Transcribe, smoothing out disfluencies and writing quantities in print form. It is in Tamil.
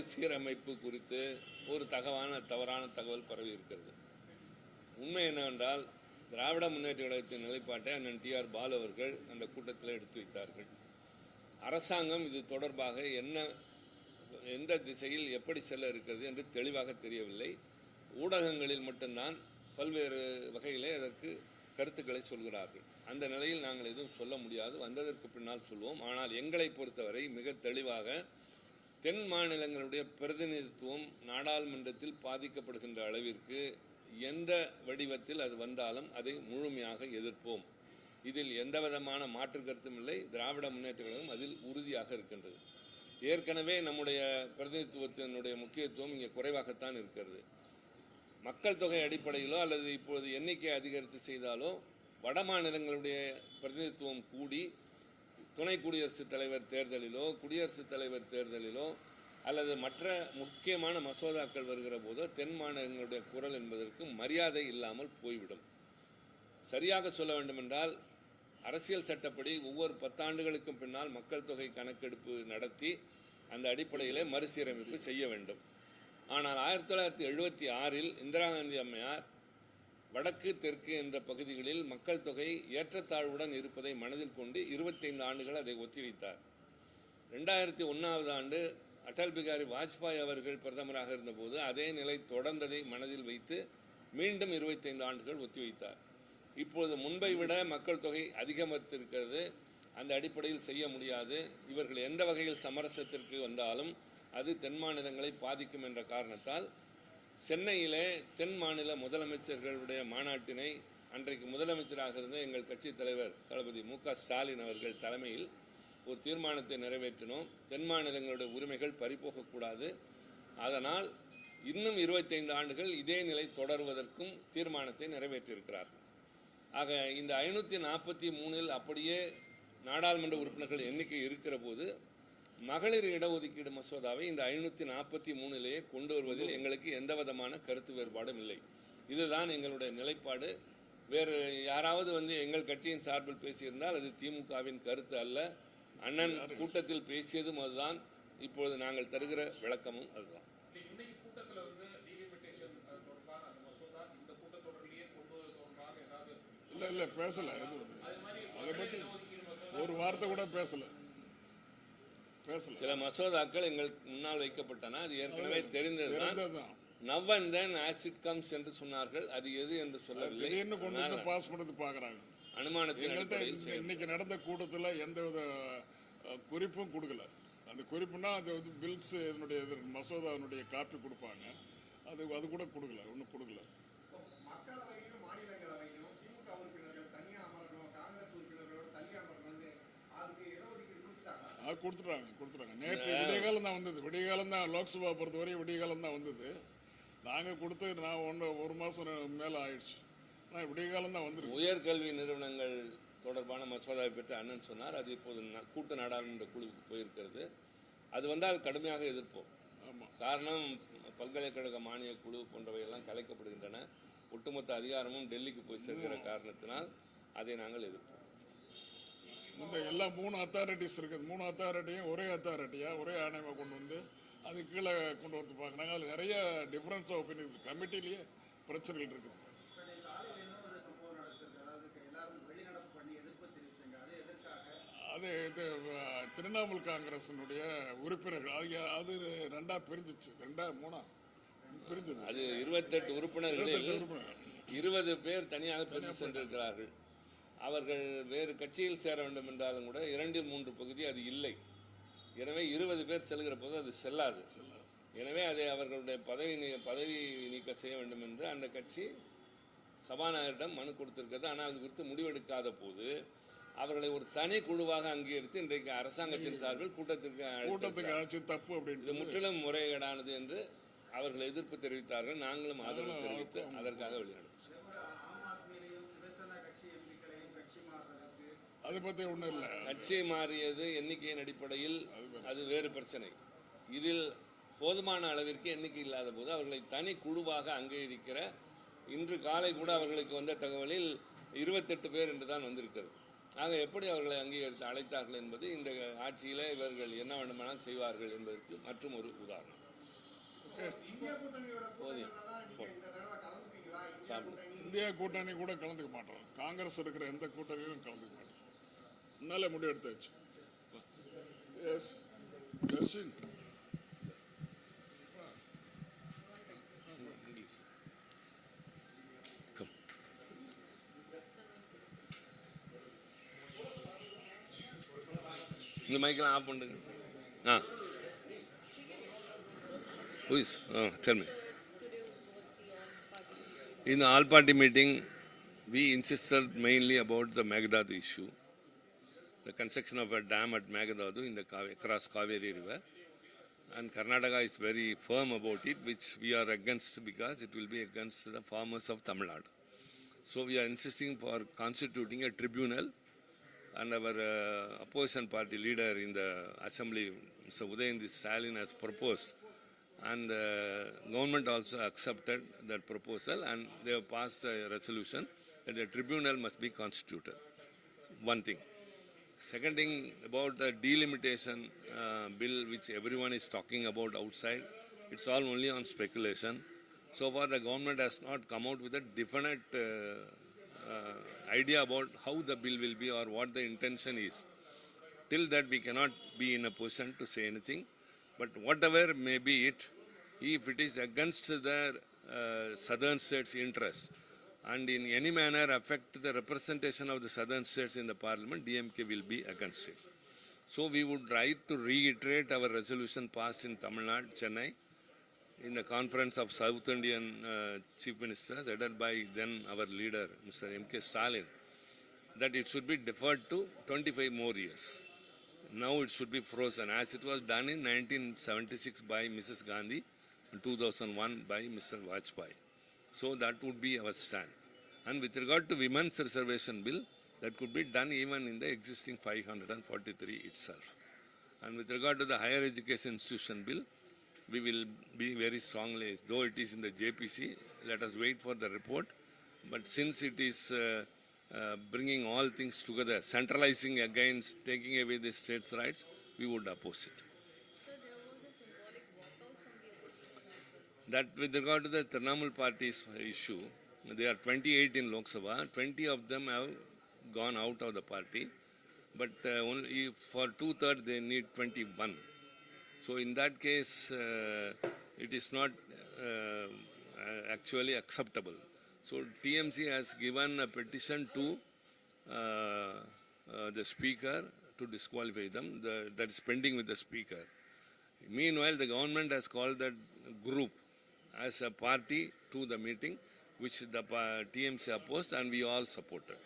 மறுசீரமைப்பு குறித்து ஒரு தவறான தகவல் பரவி இருக்கிறது. உண்மை என்னவென்றால், திராவிட முன்னேற்ற கழகத்தின் நிலைப்பாட்டை அண்ணன் டி.ஆர். பாலு அவர்கள் அந்த கூட்டத்தில் எடுத்து வைத்தார்கள். அரசாங்கம் இது தொடர்பாக எந்த திசையில் எப்படி செல்ல இருக்கிறது என்று தெளிவாக தெரியவில்லை. ஊடகங்களில் மட்டும்தான் பல்வேறு வகையிலே அதற்கு கருத்துக்களை சொல்கிறார்கள். அந்த நிலையில் நாங்கள் எதுவும் சொல்ல முடியாது, வந்ததற்கு பின்னால் சொல்வோம். ஆனால் எங்களை பொறுத்தவரை மிக தெளிவாக தென் மாநிலங்களுடைய பிரதிநிதித்துவம் நாடாளுமன்றத்தில் பாதிக்கப்படுகின்ற அளவிற்கு எந்த வடிவத்தில் அது வந்தாலும் அதை முழுமையாக எதிர்ப்போம். இதில் எந்தவிதமான மாற்று கருத்தும் இல்லை. திராவிட முன்னேற்ற கழகம் அதில் உறுதியாக இருக்கின்றது. ஏற்கனவே நம்முடைய பிரதிநிதித்துவத்தினுடைய முக்கியத்துவம் இங்கே குறைவாகத்தான் இருக்கிறது. மக்கள் தொகை அடிப்படையிலோ அல்லது இப்போது எண்ணிக்கை அதிகரித்து செய்தாலோ வட மாநிலங்களுடைய பிரதிநிதித்துவம் கூடி துணை குடியரசுத் தலைவர் தேர்தலிலோ குடியரசுத் தலைவர் தேர்தலிலோ அல்லது மற்ற முக்கியமான மசோதாக்கள் வருகிற போதோ தென் மாநிலங்களுடைய குரல் என்பதற்கு மரியாதை இல்லாமல் போய்விடும். சரியாக சொல்ல வேண்டுமென்றால், அரசியல் சட்டப்படி ஒவ்வொரு 10 ஆண்டுகளுக்கும் பின்னால் மக்கள் தொகை கணக்கெடுப்பு நடத்தி அந்த அடிப்படையிலே மறுசீரமைப்பு செய்ய வேண்டும். ஆனால் 1976 இந்திரா காந்தி அம்மையார் வடக்கு தெற்கு என்ற பகுதிகளில் மக்கள் தொகை ஏற்றத்தாழ்வுடன் இருப்பதை மனதில் கொண்டு 25 ஆண்டுகள் அதை ஒத்திவைத்தார். 2001ஆவது ஆண்டு அடல் பிகாரி வாஜ்பாய் அவர்கள் பிரதமராக இருந்தபோது அதே நிலை தொடர்ந்ததை மனதில் வைத்து மீண்டும் 25 ஆண்டுகள் ஒத்திவைத்தார். இப்போது முன்பை விட மக்கள் தொகை அதிகரித்திருக்கிறது. அந்த அடிப்படையில் செய்ய முடியாது. இவர்கள் எந்த வகையில் சமரசத்திற்கு வந்தாலும் அது தென் மாநிலங்களை பாதிக்கும் என்ற காரணத்தால் சென்னையிலே தென் மாநில முதலமைச்சர்களுடைய மாநாட்டினை அன்றைக்கு முதலமைச்சராக இருந்த எங்கள் கட்சி தலைவர் தளபதி மு.க. ஸ்டாலின் அவர்கள் தலைமையில் ஒரு தீர்மானத்தை நிறைவேற்றினோம். தென் மாநிலங்களுடைய உரிமைகள் பறிபோகக்கூடாது. அதனால் இன்னும் 25 ஆண்டுகள் இதே நிலை தொடர்வதற்கும் தீர்மானத்தை நிறைவேற்றியிருக்கிறார்கள். ஆக இந்த 543 அப்படியே நாடாளுமன்ற உறுப்பினர்கள் எண்ணிக்கை இருக்கிற போது மகளிர் இடஒதுக்கீடு மசோதாவை இந்த 543 கொண்டு வருவதில் எங்களுக்கு எந்தவிதமான கருத்து வேறுபாடும் இல்லை. இதுதான் எங்களுடைய நிலைப்பாடு. வேறு யாராவது எங்கள் கட்சியின் சார்பில் பேசியிருந்தால் அது திமுகவின் கருத்து அல்ல. அண்ணன் கூட்டத்தில் பேசியதும் அதுதான். இப்பொழுது நாங்கள் தருகிற விளக்கமும் அதுதான். இல்ல பேசல, அதை பத்தி ஒரு வார்த்தை கூட பேசல. சில மசோதாக்கள் எங்களுக்கு முன்னால் வைக்கப்பட்டன. அது ஏற்கனவே தெரிந்ததுதான். Now and then as it comes என்று சொன்னார்கள். அது எது என்று சொல்லவில்லை. பாஸ் பண்ணது பாக்குறாங்க. அனுமானத்தின் அடிப்படையில் இன்னைக்கு நடந்த கூட்டத்தில் எந்தவித குறிப்பும் கொடுக்கல. அந்த குறிப்புனா அது பில்ஸ் இதனுடைய மசோதாவினுடைய காப்பி கொடுப்பாங்க. அது கூட கொடுக்கல, ஒன்றும் கொடுக்கல. அது கொடுத்துட்டாங்க. நேற்று விடியகாலம் தான் வந்தது. விடியகாலம் தான் லோக்சபா பொறுத்தவரை விடியகாலம் தான் வந்தது. நாங்கள் கொடுத்து ஒரு மாதம் மேலே ஆயிடுச்சு. ஆனால் விடியகாலம் தான் வந்துருக்கு. உயர்கல்வி நிறுவனங்கள் தொடர்பான மசோதாவை பெற்று அண்ணன் சொன்னார். அது இப்போது கூட்டு நாடாளுமன்ற குழுவுக்கு போயிருக்கிறது. அது வந்தால் கடுமையாக எதிர்ப்போம். ஆமாம். காரணம், பல்கலைக்கழக மானிய குழு போன்றவையெல்லாம் கலைக்கப்படுகின்றன. ஒட்டுமொத்த அதிகாரமும் டெல்லிக்கு போய் சேர்க்கிற காரணத்தினால் அதை நாங்கள் எதிர்ப்போம். இந்த எல்லா 3 அத்தாரிட்டிஸ் இருக்குது. 3 அத்தாரிட்டியும் ஒரே அத்தாரிட்டியாக ஒரே ஆணையமாக கொண்டு வந்து அது கீழே கொண்டு வரது பார்க்குறாங்க. அதில் நிறைய டிஃப்ரென்ஸ் ஆஃப் ஒப்பீனியன் கமிட்டிலேயே பிரச்சனைகள் இருக்குது. அது இது திரிணாமுல் காங்கிரஸினுடைய உறுப்பினர்கள் அது 2ஆ பிரிஞ்சிச்சு. 2ஆ 3ஆ பிரிஞ்சது. அது 28 உறுப்பினர்களில் 20 பேர் தனியாக பிரிந்து சென்றிருக்கிறார்கள். அவர்கள் வேறு கட்சியில் சேர வேண்டும் என்றாலும் கூட 2/3 பகுதி அது இல்லை. எனவே 20 பேர் செல்கிற போது அது செல்லாது. எனவே அதை அவர்களுடைய பதவி நீக்க செய்ய வேண்டும் என்று அந்த கட்சி சபாநாயகரிடம் மனு கொடுத்திருக்கிறது. ஆனால் அது குறித்து முடிவெடுக்காத போது அவர்களை ஒரு தனி குழுவாக அங்கீகரித்து இன்றைக்கு அரசாங்கத்தின் சார்பில் கூட்டத்திற்கு அழைச்சு தப்பு அப்படின்னு இது முற்றிலும் முறைகேடானது என்று அவர்கள் எதிர்ப்பு தெரிவித்தார்கள். நாங்களும் ஆதரவு தெரிவித்து அதற்காக வெளிநடப்பு. அதை பற்றி ஒன்றும் இல்லை. கட்சி மாறியது எண்ணிக்கையின் அடிப்படையில் அது வேறு பிரச்சனை. இதில் போதுமான அளவிற்கு எண்ணிக்கை இல்லாத போது அவர்களை தனி குழுவாக அங்கீகரிக்கிற இன்று காலை கூட அவர்களுக்கு வந்த தகவலில் 28 பேர் என்று தான் வந்திருக்கிறது. ஆக எப்படி அவர்களை அங்கீகரித்து அழைத்தார்கள் என்பது இந்த ஆட்சியிலே இவர்கள் என்ன வேண்டுமானால் செய்வார்கள் என்பதற்கு மற்றும் ஒரு உதாரணம். போதும் சாப்பிடு. இந்தியா கூட்டணி கூட கலந்துக்க மாட்டோம். காங்கிரஸ் இருக்கிற எந்த கூட்டணியிலும் கலந்துக்க மாட்டோம். முன்னாலே முடிவு எடுத்தாச்சு. எஸ் தர்ஷின் இந்த மைக்கெல்லாம் ஆஃப் பண்ணுங்க. Who is? Tell me. In the all-party meeting, we insisted mainly about the Meghdadu issue, the construction of a dam at Meghdadu in the across Kaveri River, and Karnataka is very firm about it, which we are against because it will be against the farmers of Tamil Nadu. So we are insisting for constituting a tribunal, and our opposition party leader in the assembly, Mr. Udayanthi Stalin, has proposed, and the government also accepted that proposal, and they have passed a resolution that a tribunal must be constituted. One thing. Second thing, about the delimitation bill which everyone is talking about outside, it's all only on speculation. So far the government has not come out with a definite idea about how the bill will be or what the intention is. Till that we cannot be in a position to say anything. But whatever may be it, if it is against the southern states' interest and in any manner affect the representation of the southern states in the parliament, DMK will be against it. So we would like to reiterate our resolution passed in Tamil Nadu, Chennai, in the conference of South Indian chief ministers, headed by then our leader, Mr. M.K. Stalin, that it should be deferred to 25 more years. Now it should be frozen, as it was done in 1976 by Mrs. Gandhi, and 2001 by Mr. Vajpayee. So that would be our stand. And with regard to women's reservation bill, that could be done even in the existing 543 itself. And with regard to the higher education institution bill, we will be very strongly, though it is in the JPC, let us wait for the report. But since it is bringing all things together, centralizing against taking away the states' rights, we would oppose it. So there was a symbolic walkout from the opposition. That with regard to the Trinamool party's issue, there are 28 in Lok Sabha, 20 of them have gone out of the party, but only for 2/3 they need 21. So in that case, it is not actually acceptable. So TMC has given a petition to the speaker to disqualify them. That is pending with the speaker. Meanwhile, the government has called that group as a party to the meeting, which the TMC opposed and we all supported.